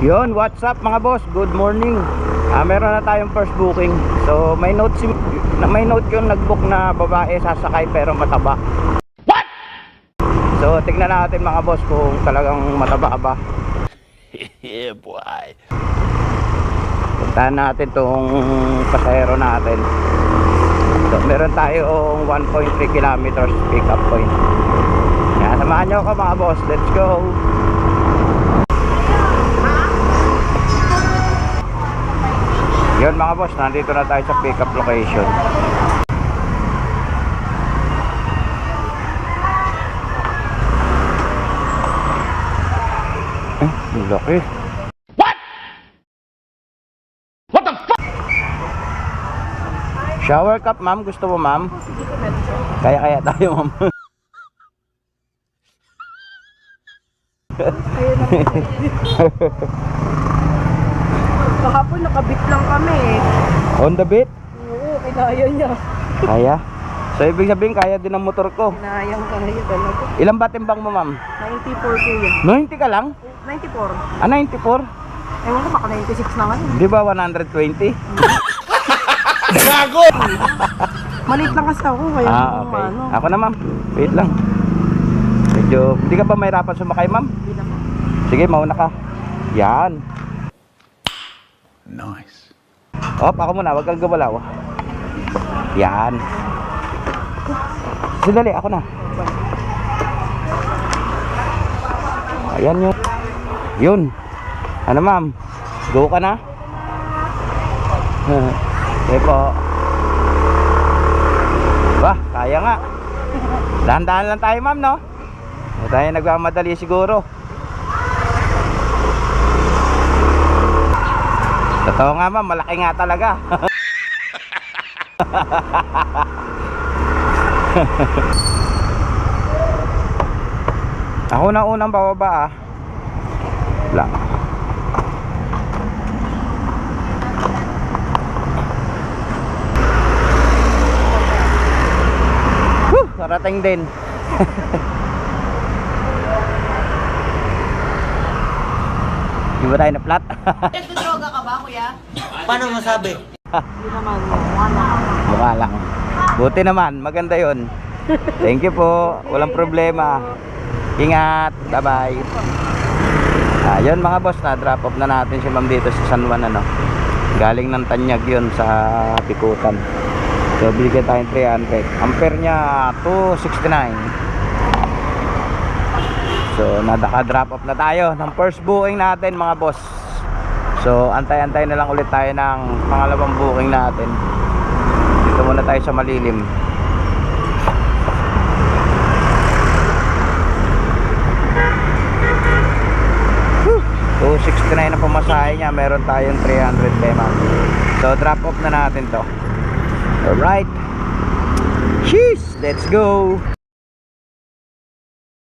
Yun, what's up mga boss? Good morning. Meron na tayong first booking. So may note yung nagbook na babae sasakay pero mataba. What? So tignan natin mga boss kung talagang mataba ba. Yeah boy. Puntahan natin tong pasahero natin. So meron tayong 1.3 kilometers pick up point. Yan, samahan nyo ako mga boss. Let's go. Yun mga boss, nandito na tayo sa pick up location. Ang laki. What? What the fuck? Shower cup ma'am, gusto mo ma'am? Kaya tayo ma'am. Kahapon nakabit lang kami eh. On the beat? Oo, kinaya niya. Kaya? So ibig sabihin kaya din ang motor ko. Kinayang kaya talaga. Ilan ba timbang mo ma'am? 94 ko yun. 90 ka lang? 94. Ah 94? Ewan ko baka 96 na nga yun. Di ba 120? Gago! Maliit lang kasi ako kaya Okay. Ako na ma'am. Wait lang. Medyo, hindi ka ba mahirapan sumakay ma'am? Hindi naman. Sige, mauna ka. Yan. Nice. Op, ako muna, wag kang gumalaw. Yan. Sandali, ako na. Ayan yun. Yun. Ano ma'am? Go ka na? Okay po. Bah, kaya nga. Dahan-dahan lang tayo ma'am, no? Hindi tayo nagmamadali siguro. Totoo nga ma'am, malaki nga talaga. Ako na unang bababa ah. Wala. Karating din. Di ba tayo na flat? Nagdodroga ka ba kuya? Paano masabi? Hindi naman. Mukha na. Mukha lang. Buti naman, maganda yon. Thank you po, walang problema. Ingat, bye bye. Ayun mga boss, na drop off na natin si ma'am dito sa San Juan ano. Galing ng Tanyag yun sa Pikutan. So bigyan tayong 300. Ampere niya 269. So nadaka-drop off na tayo ng first booking natin mga boss. So antay-antay na lang ulit tayo ng pangalawang booking natin. Dito muna tayo sa malilim. Whew! 269 na pamasahe niya. Meron tayong 300 kay ma'am. So drop off na natin to. Alright. Cheers! Let's go!